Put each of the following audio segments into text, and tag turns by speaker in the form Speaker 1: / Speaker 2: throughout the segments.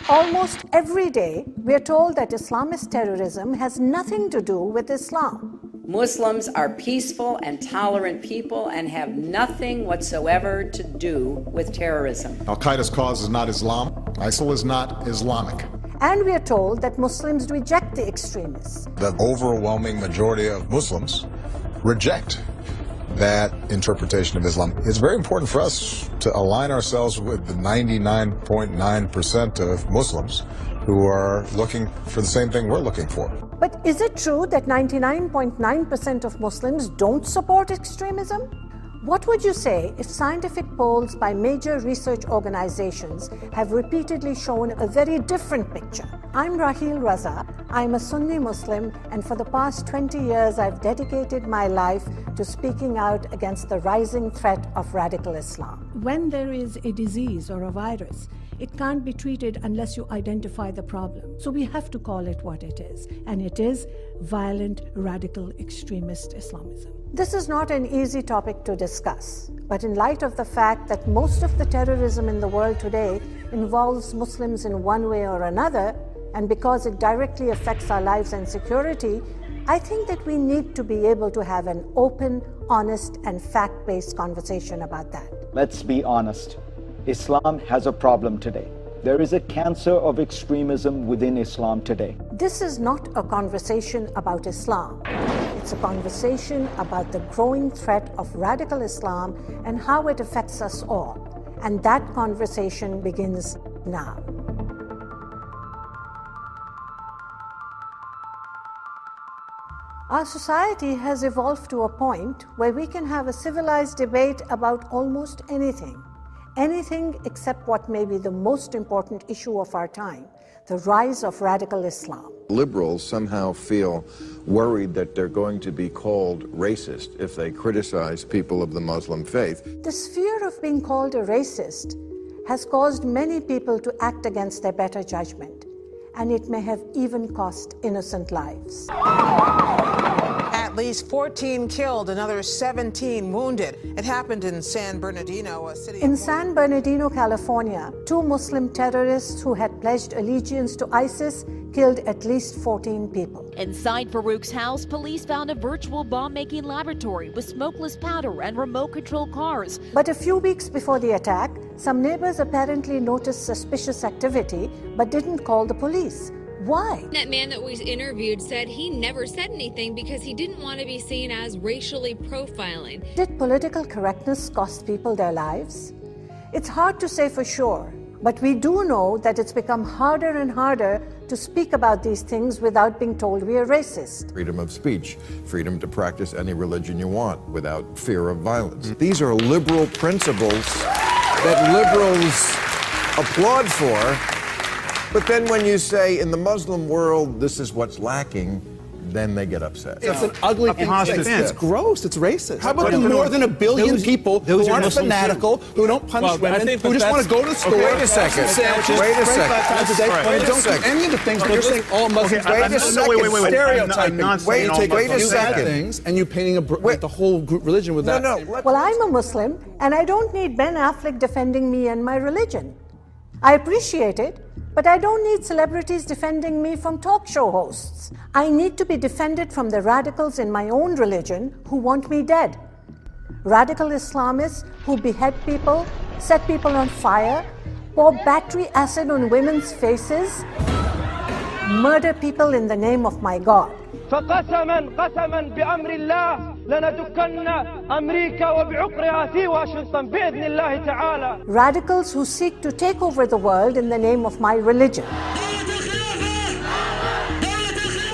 Speaker 1: Almost every day, we are told that Islamist terrorism has nothing to do with Islam.
Speaker 2: Muslims are peaceful and tolerant people and have nothing whatsoever to do with terrorism.
Speaker 3: Al-Qaeda's cause is not Islam. ISIL is not Islamic.
Speaker 1: And we are told that Muslims reject the extremists.
Speaker 4: The overwhelming majority of Muslims reject that interpretation of Islam. It's very important for us to align ourselves with the 99.9% of Muslims who are looking for the same thing we're looking for.
Speaker 1: But is it true that 99.9% of Muslims don't support extremism? What would you say if scientific polls by major research organizations have repeatedly shown a very different picture? I'm Raheel Raza. I'm a Sunni Muslim, and for the past 20 years I've dedicated my life to speaking out against the rising threat of radical Islam. When there is a disease or a virus, it can't be treated unless you identify the problem. So we have to call it what it is, and it is violent, radical, extremist Islamism. This is not an easy topic to discuss, but in light of the fact that most of the terrorism in the world today involves Muslims in one way or another, and because it directly affects our lives and security, I think that we need to be able to have an open, honest, and fact-based conversation about that.
Speaker 5: Let's be honest. Islam has a problem today. There is a cancer of extremism within Islam today.
Speaker 1: This is not a conversation about Islam. It's a conversation about the growing threat of radical Islam and how it affects us all. And that conversation begins now. Our society has evolved to a point where we can have a civilized debate about almost anything. Anything except what may be the most important issue of our time, the rise of radical Islam.
Speaker 6: Liberals somehow feel worried that they're going to be called racist if they criticize people of the Muslim faith.
Speaker 1: This fear of being called a racist has caused many people to act against their better judgment, and it may have even cost innocent lives.
Speaker 7: At least 14 killed, another 17 wounded. It happened in San Bernardino, a city...
Speaker 1: In San Bernardino, California, 2 Muslim terrorists who had pledged allegiance to ISIS killed at least 14 people.
Speaker 8: Inside Farouk's house, police found a virtual bomb-making laboratory with smokeless powder and remote-control cars.
Speaker 1: But a few weeks before the attack, some neighbors apparently noticed suspicious activity but didn't call the police. Why?
Speaker 9: That man that we interviewed said he never said anything because he didn't want to be seen as racially profiling.
Speaker 1: Did political correctness cost people their lives? It's hard to say for sure, but we do know that it's become harder and harder to speak about these things without being told we are racist.
Speaker 6: Freedom of speech, freedom to practice any religion you want without fear of violence. These are liberal principles that liberals applaud for. But then when you say, in the Muslim world, this is what's lacking, then they get upset.
Speaker 10: It's an ugly thing to say. It's gross. It's racist. How about the more than 1 billion people who aren't fanatical, who don't punish women, who just want to go to the store,
Speaker 6: wait a second. Wait a second.
Speaker 10: Who don't do any of the things, but you're saying all Muslims.
Speaker 6: Wait a second.
Speaker 10: Stereotyping.
Speaker 6: Wait a second.
Speaker 10: Things, and you painting the whole group religion with that.
Speaker 1: Well, I'm a Muslim, and I don't need Ben Affleck defending me and my religion. I appreciate it, but I don't need celebrities defending me from talk show hosts. I need to be defended from the radicals in my own religion who want me dead. Radical Islamists who behead people, set people on fire, pour battery acid on women's faces, murder people in the name of my God.
Speaker 11: قسما بأمر الله لندكن أمريكا وبعقرها في واشنطن بإذن الله تعالى.
Speaker 1: Radicals who seek to take over the world in the name of my religion.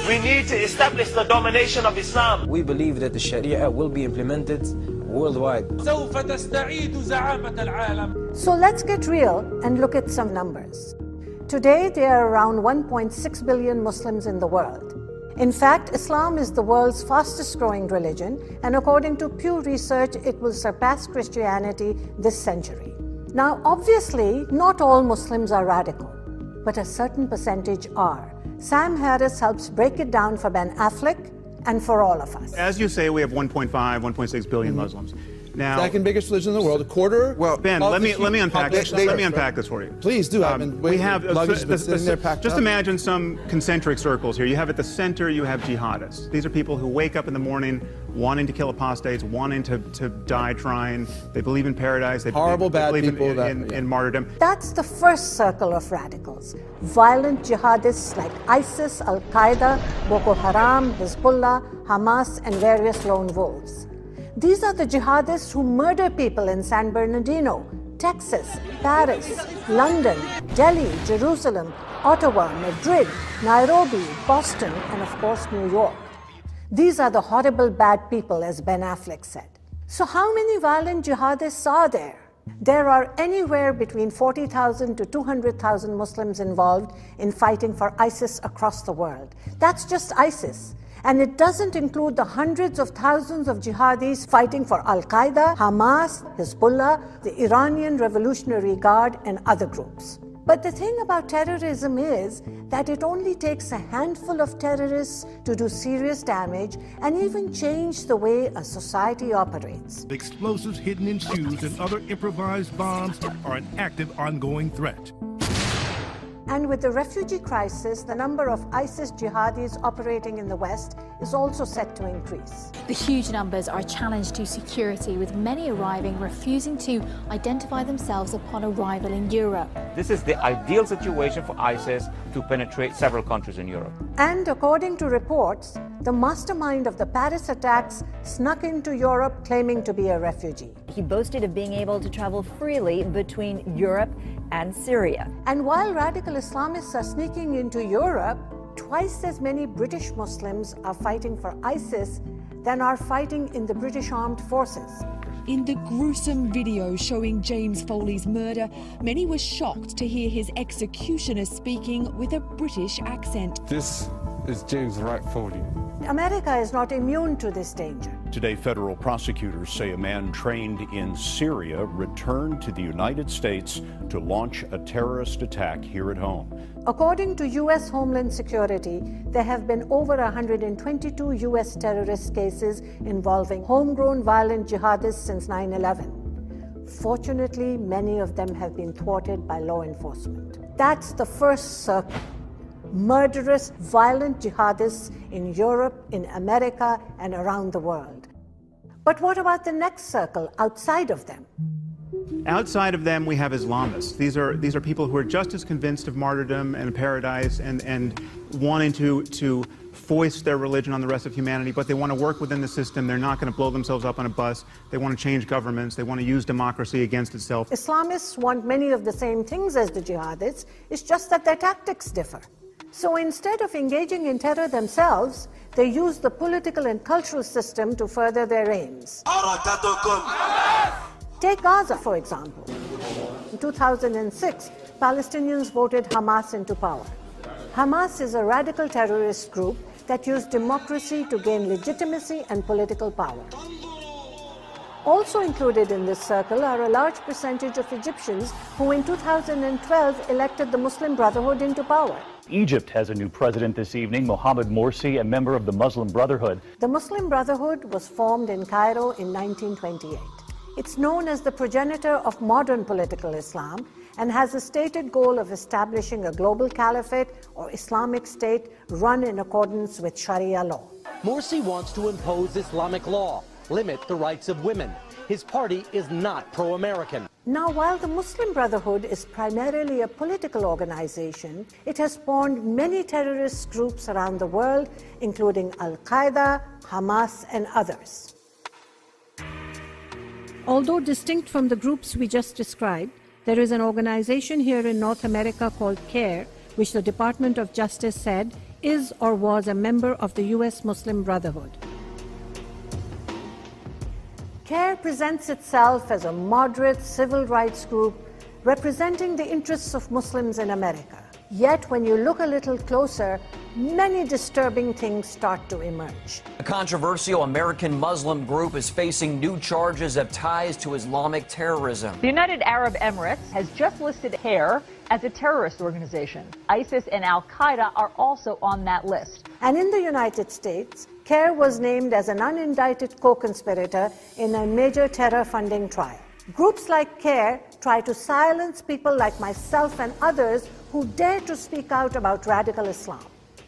Speaker 11: We need to establish the domination of Islam.
Speaker 12: We believe that the Sharia will be implemented worldwide.
Speaker 11: سوف تستعيد زعامة العالم.
Speaker 1: So let's get real and look at some numbers. Today, there are around 1.6 billion Muslims in the world. In fact, Islam is the world's fastest growing religion, and according to Pew Research, it will surpass Christianity this century. Now, obviously, not all Muslims are radical, but a certain percentage are. Sam Harris helps break it down for Ben Affleck and for all of us.
Speaker 13: As you say, we have 1.5, 1.6 billion Muslims. Now,
Speaker 10: second biggest religion in the world, a quarter.
Speaker 13: Well, Ben, let me unpack this. Let me unpack this for you.
Speaker 10: Please do.
Speaker 13: We have just imagine some concentric circles here. You have at the center, you have jihadists. These are people who wake up in the morning wanting to kill apostates, wanting to die trying. They believe in paradise. They believe in martyrdom.
Speaker 1: That's the first circle of radicals. Violent jihadists like ISIS, Al-Qaeda, Boko Haram, Hezbollah, Hamas, and various lone wolves. These are the jihadists who murder people in San Bernardino, Texas, Paris, London, Delhi, Jerusalem, Ottawa, Madrid, Nairobi, Boston, and of course New York. These are the horrible bad people, as Ben Affleck said. So how many violent jihadists are there? There are anywhere between 40,000 to 200,000 Muslims involved in fighting for ISIS across the world. That's just ISIS. And it doesn't include the hundreds of thousands of jihadis fighting for Al-Qaeda, Hamas, Hezbollah, the Iranian Revolutionary Guard, and other groups. But the thing about terrorism is that it only takes a handful of terrorists to do serious damage and even change the way a society operates.
Speaker 14: Explosives hidden in shoes and other improvised bombs are an active, ongoing threat.
Speaker 1: And with the refugee crisis, the number of ISIS jihadis operating in the West is also set to increase.
Speaker 15: The huge numbers are a challenge to security, with many arriving refusing to identify themselves upon arrival in Europe.
Speaker 16: This is the ideal situation for ISIS to penetrate several countries in Europe.
Speaker 1: And according to reports, the mastermind of the Paris attacks snuck into Europe claiming to be a refugee.
Speaker 17: He boasted of being able to travel freely between Europe and Syria.
Speaker 1: And while radical Islamists are sneaking into Europe, twice as many British Muslims are fighting for ISIS than are fighting in the British Armed Forces.
Speaker 18: In the gruesome video showing James Foley's murder, many were shocked to hear his executioner speaking with a British accent.
Speaker 19: This is James Wright Foley.
Speaker 1: America is not immune to this danger.
Speaker 20: Today, federal prosecutors say a man trained in Syria returned to the United States to launch a terrorist attack here at home.
Speaker 1: According to U.S. Homeland Security, there have been over 122 U.S. terrorist cases involving homegrown violent jihadists since 9/11. Fortunately, many of them have been thwarted by law enforcement. That's the first circle. Murderous, violent jihadists in Europe, in America, and around the world. But what about the next circle outside of them?
Speaker 13: Outside of them, we have Islamists. These are people who are just as convinced of martyrdom and paradise and wanting to foist their religion on the rest of humanity, but they want to work within the system. They're not going to blow themselves up on a bus. They want to change governments. They want to use democracy against itself.
Speaker 1: Islamists want many of the same things as the jihadists. It's just that their tactics differ. So instead of engaging in terror themselves, they use the political and cultural system to further their aims. Take Gaza, for example. In 2006, Palestinians voted Hamas into power. Hamas is a radical terrorist group that used democracy to gain legitimacy and political power. Also included in this circle are a large percentage of Egyptians who in 2012 elected the Muslim Brotherhood into power.
Speaker 21: Egypt has a new president this evening, Mohammed Morsi, a member of the Muslim Brotherhood.
Speaker 1: The Muslim Brotherhood was formed in Cairo in 1928. It's known as the progenitor of modern political Islam and has a stated goal of establishing a global caliphate or Islamic state run in accordance with Sharia law.
Speaker 22: Morsi wants to impose Islamic law, limit the rights of women. His party is not pro-American.
Speaker 1: Now, while the Muslim Brotherhood is primarily a political organization, it has spawned many terrorist groups around the world, including Al-Qaeda, Hamas, and others. Although distinct from the groups we just described, there is an organization here in North America called CARE, which the Department of Justice said is or was a member of the U.S. Muslim Brotherhood. CARE presents itself as a moderate civil rights group representing the interests of Muslims in America. Yet, when you look a little closer, many disturbing things start to emerge.
Speaker 23: A controversial American Muslim group is facing new charges of ties to Islamic terrorism.
Speaker 24: The United Arab Emirates has just listed CARE as a terrorist organization. ISIS and Al-Qaeda are also on that list.
Speaker 1: And in the United States, CARE was named as an unindicted co-conspirator in a major terror funding trial. Groups like CARE try to silence people like myself and others who dare to speak out about radical Islam.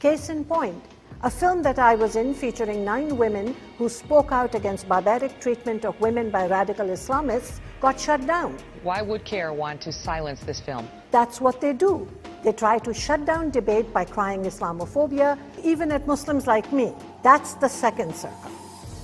Speaker 1: Case in point, a film that I was in featuring 9 women who spoke out against barbaric treatment of women by radical Islamists got shut down.
Speaker 24: Why would CARE want to silence this film?
Speaker 1: That's what they do. They try to shut down debate by crying Islamophobia, even at Muslims like me. That's the second circle.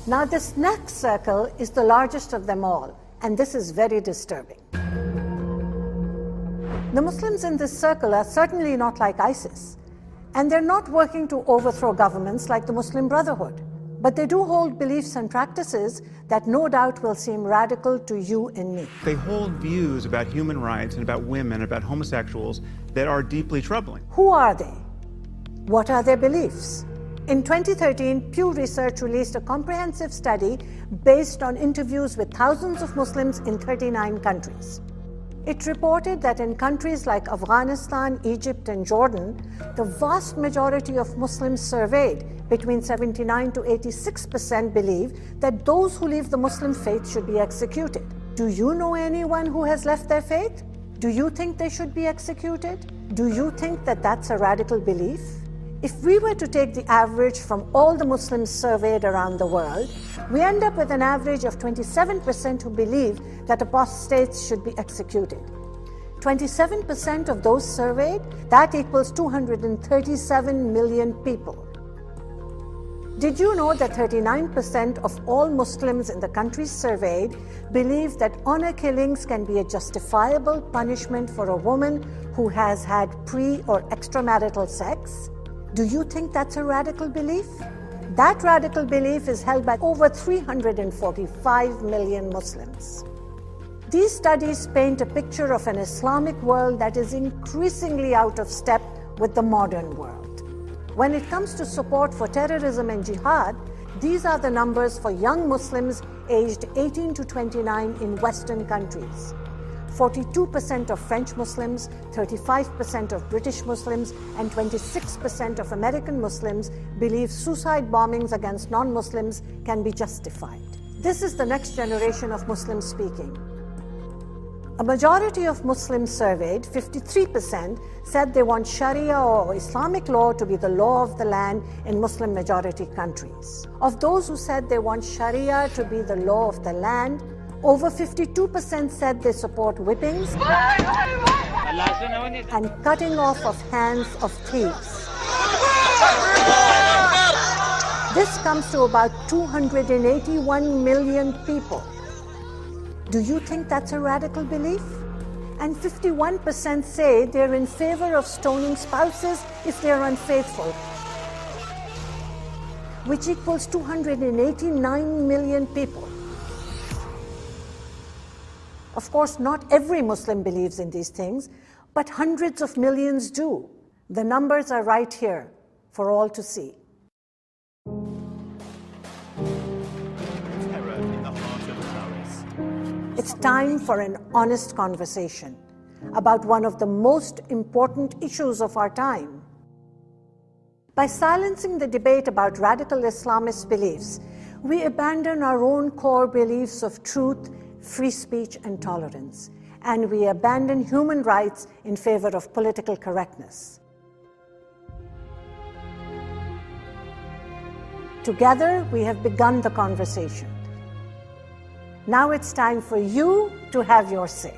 Speaker 1: Now this next circle is the largest of them all, and this is very disturbing. The Muslims in this circle are certainly not like ISIS, and they're not working to overthrow governments like the Muslim Brotherhood. But they do hold beliefs and practices that no doubt will seem radical to you and me.
Speaker 13: They hold views about human rights and about women, about homosexuals that are deeply troubling.
Speaker 1: Who are they? What are their beliefs? In 2013, Pew Research released a comprehensive study based on interviews with thousands of Muslims in 39 countries. It reported that in countries like Afghanistan, Egypt, and Jordan, the vast majority of Muslims surveyed, between 79 to 86%, believe that those who leave the Muslim faith should be executed. Do you know anyone who has left their faith? Do you think they should be executed? Do you think that that's a radical belief? If we were to take the average from all the Muslims surveyed around the world, we end up with an average of 27% who believe that apostates should be executed. 27% of those surveyed, that equals 237 million people. Did you know that 39% of all Muslims in the countries surveyed believe that honor killings can be a justifiable punishment for a woman who has had pre- or extramarital sex? Do you think that's a radical belief? That radical belief is held by over 345 million Muslims. These studies paint a picture of an Islamic world that is increasingly out of step with the modern world. When it comes to support for terrorism and jihad, these are the numbers for young Muslims aged 18 to 29 in Western countries. 42% of French Muslims, 35% of British Muslims, and 26% of American Muslims believe suicide bombings against non-Muslims can be justified. This is the next generation of Muslims speaking. A majority of Muslims surveyed, 53%, said they want Sharia or Islamic law to be the law of the land in Muslim majority countries. Of those who said they want Sharia to be the law of the land, over 52% said they support whippings and cutting off of hands of thieves. This comes to about 281 million people. Do you think that's a radical belief? And 51% say they're in favor of stoning spouses if they're unfaithful, which equals 289 million people. Of course, not every Muslim believes in these things, but hundreds of millions do. The numbers are right here for all to see. It's time for an honest conversation about one of the most important issues of our time. By silencing the debate about radical Islamist beliefs, we abandon our own core beliefs of truth, free speech, and tolerance, and we abandon human rights in favor of political correctness. Together, we have begun the conversation. Now it's time for you to have your say.